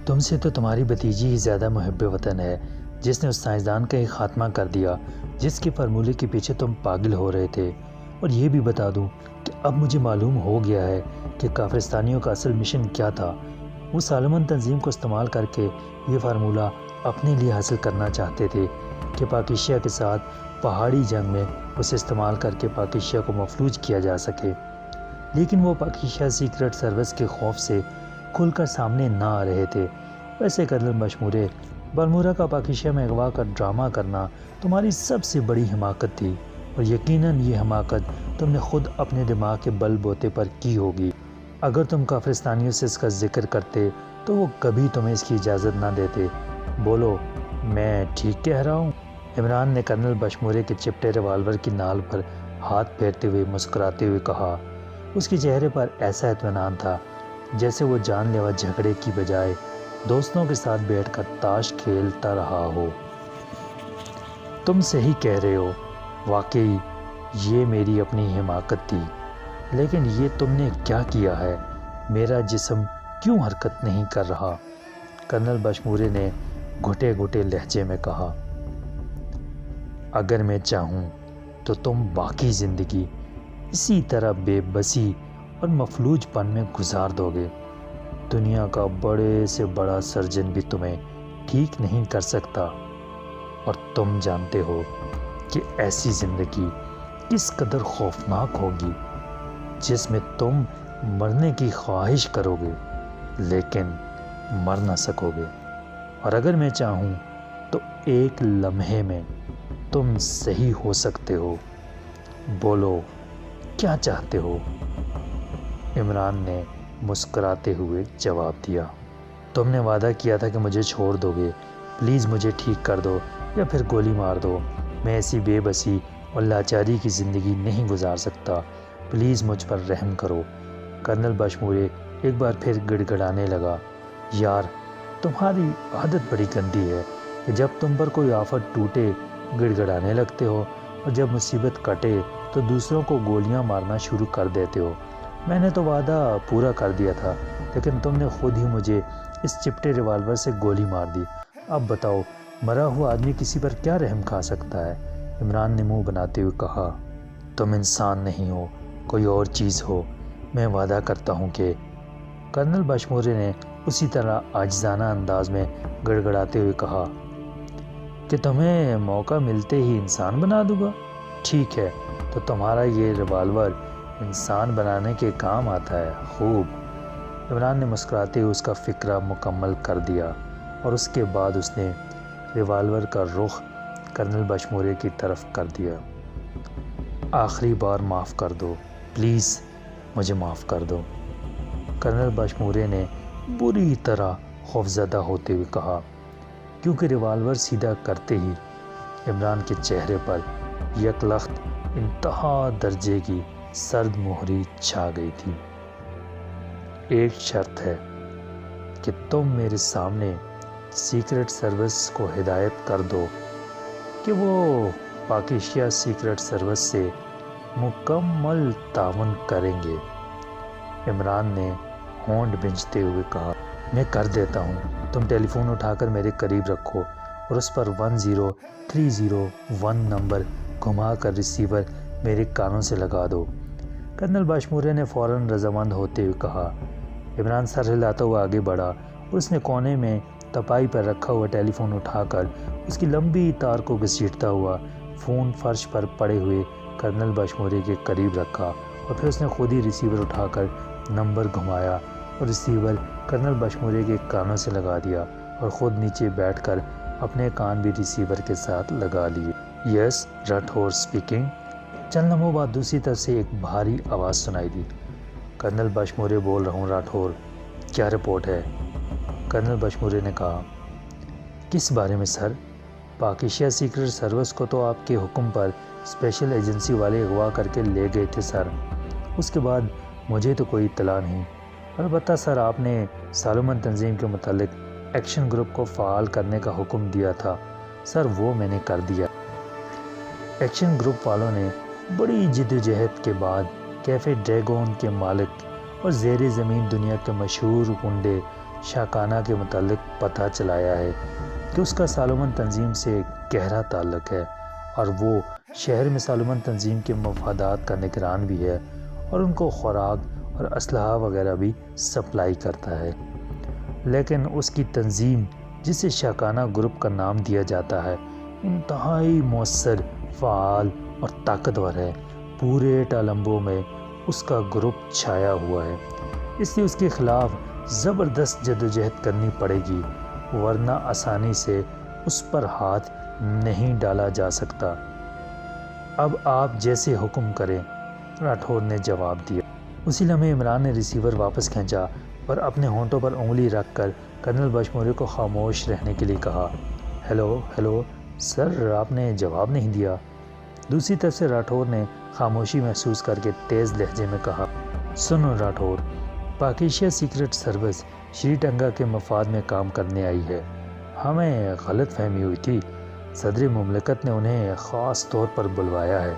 تم سے تو تمہاری بھتیجی ہی زیادہ محب وطن ہے جس نے اس سائنسدان کا ہی خاتمہ کر دیا جس کے فارمولے کے پیچھے تم پاگل ہو رہے تھے۔ اور یہ بھی بتا دوں کہ اب مجھے معلوم ہو گیا ہے کہ کافرستانیوں کا اصل مشن کیا تھا۔ وہ سالمن تنظیم کو استعمال کر کے یہ فارمولہ اپنے لیے حاصل کرنا چاہتے تھے کہ پاکیشیا کے ساتھ پہاڑی جنگ میں اسے استعمال کر کے پاکیشیا کو مفلوج کیا جا سکے، لیکن وہ پاکیشیا سیکرٹ سروس کے خوف سے کھل کر سامنے نہ آ رہے تھے۔ ویسے کرنل بشمورے، برمورا کا پاکیشیا میں اغوا کا ڈرامہ کرنا تمہاری سب سے بڑی حماقت تھی، اور یقیناً یہ حماقت تم نے خود اپنے دماغ کے بل بوتے پر کی ہوگی۔ اگر تم کافرستانیوں سے اس کا ذکر کرتے تو وہ کبھی تمہیں اس کی اجازت نہ دیتے۔ بولو، میں ٹھیک کہہ رہا ہوں؟ عمران نے کرنل بشمورے کے چپٹے ریوالور کی نال پر ہاتھ پھیرتے ہوئے مسکراتے ہوئے کہا۔ اس کے چہرے پر ایسا اطمینان تھا جیسے وہ جان لیوا جھگڑے کی بجائے دوستوں کے ساتھ بیٹھ کر تاش کھیلتا رہا ہو۔ تم صحیح کہہ رہے ہو، واقعی یہ میری اپنی حماقت تھی، لیکن یہ تم نے کیا کیا ہے؟ میرا جسم کیوں حرکت نہیں کر رہا؟ کرنل بشمورے نے گھٹے گھٹے لہجے میں کہا۔ اگر میں چاہوں تو تم باقی زندگی اسی طرح بے بسی اور مفلوج پن میں گزار دو گے۔ دنیا کا بڑے سے بڑا سرجن بھی تمہیں ٹھیک نہیں کر سکتا، اور تم جانتے ہو کہ ایسی زندگی کس قدر خوفناک ہوگی جس میں تم مرنے کی خواہش کرو گے لیکن مر نہ سکو گے، اور اگر میں چاہوں تو ایک لمحے میں تم صحیح ہو سکتے ہو۔ بولو، کیا چاہتے ہو؟ عمران نے مسکراتے ہوئے جواب دیا۔ تم نے وعدہ کیا تھا کہ مجھے چھوڑ دو گے، پلیز مجھے ٹھیک کر دو یا پھر گولی مار دو۔ میں ایسی بے بسی اور لاچاری کی زندگی نہیں گزار سکتا، پلیز مجھ پر رحم کرو۔ کرنل بشمورے ایک بار پھر گڑ گڑانے لگا۔ یار، تمہاری عادت بڑی گندی ہے کہ جب تم پر کوئی آفت ٹوٹے گڑ گڑانے لگتے ہو، اور جب مصیبت کٹے تو دوسروں کو گولیاں مارنا شروع کر دیتے ہو۔ میں نے تو وعدہ پورا کر دیا تھا، لیکن تم نے خود ہی مجھے اس چپٹے ریوالور سے گولی مار دی۔ اب بتاؤ، مرا ہوا آدمی کسی پر کیا رحم کھا سکتا ہے؟ عمران نے منہ بناتے ہوئے کہا۔ تم انسان نہیں ہو، کوئی اور چیز ہو، میں وعدہ کرتا ہوں کہ… کرنل بشمورے نے اسی طرح عاجزانہ انداز میں گڑ گڑاتے ہوئے کہا کہ تمہیں موقع ملتے ہی انسان بنا دوں گا۔ ٹھیک ہے، تو تمہارا یہ ریوالور انسان بنانے کے کام آتا ہے۔ خوب۔ عمران نے مسکراتے ہوئے اس کا فکرہ مکمل کر دیا، اور اس کے بعد اس نے ریوالور کا رخ کرنل بشمورے کی طرف کر دیا۔ آخری بار معاف کر دو، پلیز مجھے معاف کر دو۔ کرنل بشمورے نے بری طرح خوفزدہ ہوتے ہوئے کہا، کیونکہ ریوالور سیدھا کرتے ہی عمران کے چہرے پر یک لخت انتہا درجے کی سرد مہری چھا گئی تھی۔ ایک شرط ہے کہ تم میرے سامنے سیکرٹ سروس کو ہدایت کر دو کہ وہ پاکیشیا سیکرٹ سروس سے مکمل تعاون کریں گے۔ عمران نے ہونٹ بھنجتے ہوئے کہا، میں کر دیتا ہوں۔ تم ٹیلی فون اٹھا کر میرے قریب رکھو اور اس پر 10301 نمبر گھما کر ریسیور میرے کانوں سے لگا دو۔ کرنل بشمورے نے فوراً رضامند ہوتے ہوئے کہا۔ عمران سر ہلاتا ہوا آگے بڑھا اور اس نے کونے میں تپائی پر رکھا ہوا ٹیلی فون اٹھا کر اس کی لمبی تار کو گھسیٹتا ہوا فون فرش پر پڑے ہوئے کرنل بشمورے کے قریب رکھا، اور پھر اس نے خود ہی ریسیور اٹھا کر نمبر گھمایا اور ریسیور کرنل بشمورے کے کانوں سے لگا دیا، اور خود نیچے بیٹھ کر اپنے کان بھی ریسیور کے ساتھ لگا لیے۔ یس، راٹھور اسپیکنگ۔ چند لمحوں بعد دوسری طرف سے ایک بھاری آواز سنائی دی۔ کرنل بشمورے بول رہا ہوں راٹھور، کیا رپورٹ ہے؟ کرنل بشمورے نے کہا۔ کس بارے میں سر؟ پاکیشیا سیکرٹ سروس کو تو آپ کے حکم پر اسپیشل ایجنسی والے اغوا کر کے لے گئے تھے سر۔ اس کے بعد مجھے تو کوئی اطلاع نہیں۔ البتہ سر، آپ نے سالمن تنظیم کے متعلق ایکشن گروپ کو فعال کرنے کا حکم دیا تھا سر، وہ میں نے کر دیا۔ ایکشن گروپ والوں نے بڑی جدوجہد کے بعد کیفے ڈریگون کے مالک اور زیر زمین دنیا کے مشہور گنڈے شاکانہ کے متعلق پتہ چلایا ہے کہ اس کا سالمن تنظیم سے گہرا تعلق ہے اور وہ شہر میں سالمن تنظیم کے مفادات کا نگران بھی ہے اور ان کو خوراک اور اسلحہ وغیرہ بھی سپلائی کرتا ہے۔ لیکن اس کی تنظیم، جسے شاکانہ گروپ کا نام دیا جاتا ہے، انتہائی مؤثر، فعال اور طاقتور ہے۔ پورے ٹالمبو میں اس کا گروپ چھایا ہوا ہے، اس لیے اس کے خلاف زبردست جدوجہد کرنی پڑے گی، ورنہ آسانی سے اس پر ہاتھ نہیں ڈالا جا سکتا۔ اب آپ جیسے حکم کریں، راٹھور نے جواب دیا۔ اسی لمحے عمران نے ریسیور واپس کھینچا اور اپنے ہونٹوں پر انگلی رکھ کر کرنل بشمورے کو خاموش رہنے کے لیے کہا۔ ہیلو سر، آپ نے جواب نہیں دیا۔ دوسری طرف سے راٹھور نے خاموشی محسوس کر کے تیز لہجے میں کہا، سنو راٹھور، پاکیشیا سیکرٹ سروس شری ٹنگا کے مفاد میں کام کرنے آئی ہے۔ ہمیں غلط فہمی ہوئی تھی، صدر مملکت نے انہیں خاص طور پر بلوایا ہے۔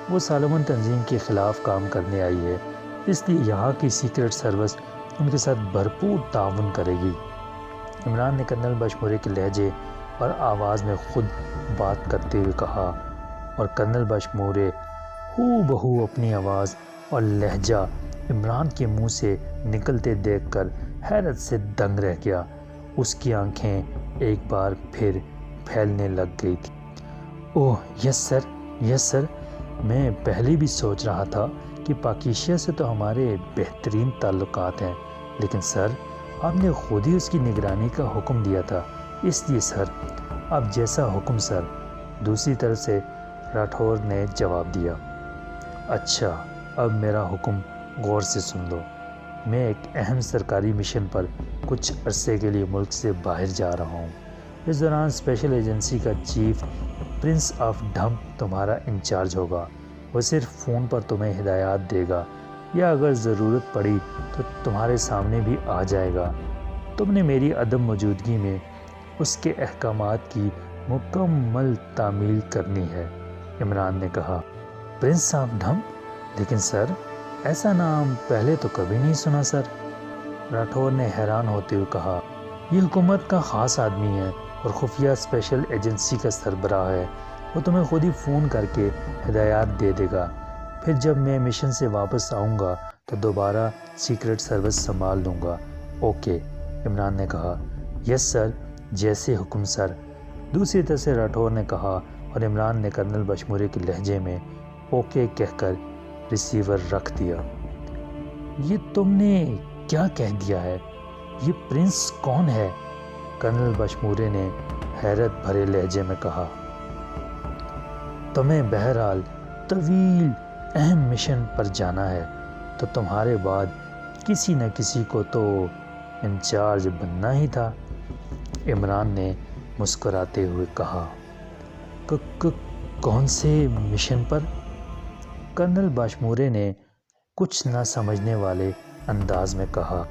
وہ سالمن تنظیم کے خلاف کام کرنے آئی ہے، اس لیے یہاں کی سیکرٹ سروس ان کے ساتھ بھرپور تعاون کرے گی۔ عمران نے کرنل بشمورے کے لہجے اور آواز میں خود بات کرتے ہوئے کہا، اور کرنل بشمورے ہو بہو اپنی آواز اور لہجہ عمران کے منہ سے نکلتے دیکھ کر حیرت سے دنگ رہ گیا۔ اس کی آنکھیں ایک بار پھر پھیلنے لگ گئی تھی۔ اوہ یس سر، میں پہلے بھی سوچ رہا تھا کہ پاکیشیا سے تو ہمارے بہترین تعلقات ہیں، لیکن سر آپ نے خود ہی اس کی نگرانی کا حکم دیا تھا، اس لیے سر اب جیسا حکم سر۔ دوسری طرف سے راٹھور نے جواب دیا، اچھا اب میرا حکم غور سے سن لو۔ میں ایک اہم سرکاری مشن پر کچھ عرصے کے لیے ملک سے باہر جا رہا ہوں۔ اس دوران اسپیشل ایجنسی کا چیف پرنس آف ڈھمپ تمہارا انچارج ہوگا۔ وہ صرف فون پر تمہیں ہدایات دے گا یا اگر ضرورت پڑی تو تمہارے سامنے بھی آ جائے گا۔ تم نے میری عدم موجودگی میں اس کے احکامات کی مکمل تعمیل کرنی ہے۔ عمران نے کہا، پرنس آف ڈھمپ؟ لیکن سر ایسا نام پہلے تو کبھی نہیں سنا سر۔ راٹھور نے حیران ہوتے ہوئے کہا، یہ حکومت کا خاص آدمی ہے اور خفیہ اسپیشل ایجنسی کا سربراہ ہے۔ وہ تمہیں خود ہی فون کر کے ہدایات دے دے گا۔ پھر جب میں مشن سے واپس آؤں گا تو دوبارہ سیکرٹ سروس سنبھال لوں گا۔ اوکے، عمران نے کہا، یس سر، جیسے حکم سر۔ دوسری طرف سے راٹھور نے کہا اور عمران نے کرنل بشمورے کے لہجے میں اوکے کہہ کر ریسیور رکھ دیا۔ یہ تم نے کیا کہہ دیا ہے؟ یہ پرنس کون ہے؟ کرنل بشمورے نے حیرت بھرے لہجے میں کہا، تمہیں بہرحال طویل اہم مشن پر جانا ہے تو تمہارے بعد کسی نہ کسی کو تو انچارج بننا ہی تھا۔ عمران نے مسکراتے ہوئے کہا، کون سے مشن پر؟ کرنل بشمورے نے کچھ نہ سمجھنے والے انداز میں کہا،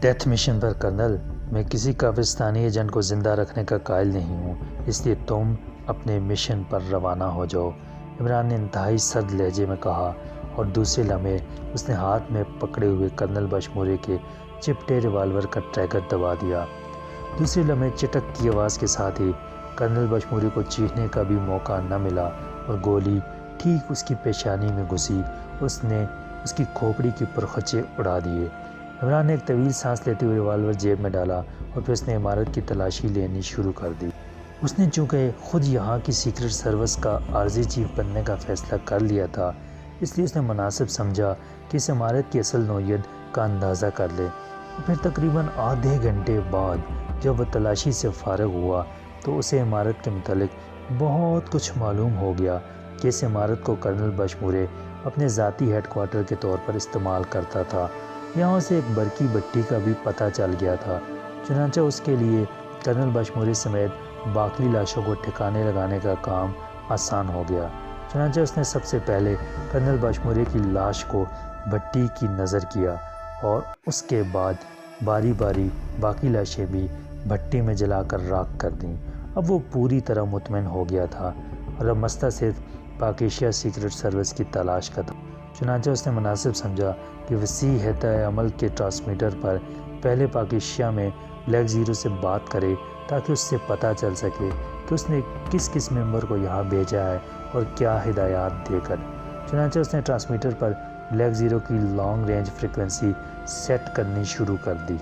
ڈیتھ مشن پر کرنل۔ میں کسی کافرستانی ایجنٹ کو زندہ رکھنے کا قائل نہیں ہوں، اس لیے تم اپنے مشن پر روانہ ہو جاؤ۔ عمران نے انتہائی سرد لہجے میں کہا اور دوسرے لمحے اس نے ہاتھ میں پکڑے ہوئے کرنل بشمورے کے چپٹے ریوالور کا ٹریگر دبا دیا۔ دوسرے لمحے چٹک کی آواز کے ساتھ ہی کرنل بشمورے کو چیخنے کا بھی موقع نہ ملا اور گولی ٹھیک اس کی پیشانی میں گھسی۔ اس نے اس کی کھوپڑی کی پرخچے اڑا دیے۔ عمران نے ایک طویل سانس لیتے ہوئے ریوالور جیب میں ڈالا اور پھر اس نے عمارت کی تلاشی لینی شروع کر دی۔ اس نے چونکہ خود یہاں کی سیکرٹ سروس کا عارضی چیف بننے کا فیصلہ کر لیا تھا، اس لیے اس نے مناسب سمجھا کہ اس عمارت کی اصل نوعیت کا اندازہ کر لے۔ پھر تقریباً آدھے گھنٹے بعد جب وہ تلاشی سے فارغ ہوا تو اسے عمارت کے متعلق بہت کچھ معلوم ہو گیا کہ اس عمارت کو کرنل بشمورے اپنے ذاتی ہیڈ کوارٹر کے طور پر استعمال کرتا تھا۔ یہاں سے ایک برقی بٹی کا بھی پتہ چل گیا تھا، چنانچہ اس کے لیے کرنل بشمورے سمیت باقی لاشوں کو ٹھکانے لگانے کا کام آسان ہو گیا۔ چنانچہ اس نے سب سے پہلے کرنل بشمورے کی لاش کو بھٹی کی نظر کیا اور اس کے بعد باری باری باقی لاشیں بھی بھٹی میں جلا کر راکھ کر دیں۔ اب وہ پوری طرح مطمئن ہو گیا تھا اور اب مسئلہ صرف پاکیشیا سیکرٹ سروس کی تلاش کا تھا۔ چنانچہ اس نے مناسب سمجھا کہ وسیع حیطۂ عمل کے ٹرانسمیٹر پر پہلے پاکیزیہ میں بلیک زیرو سے بات کرے تاکہ اس سے پتہ چل سکے کہ اس نے کس کس ممبر کو یہاں بھیجا ہے اور کیا ہدایات دے کر۔ چنانچہ اس نے ٹرانسمیٹر پر بلیک زیرو کی لانگ رینج فریکوینسی سیٹ کرنی شروع کر دی۔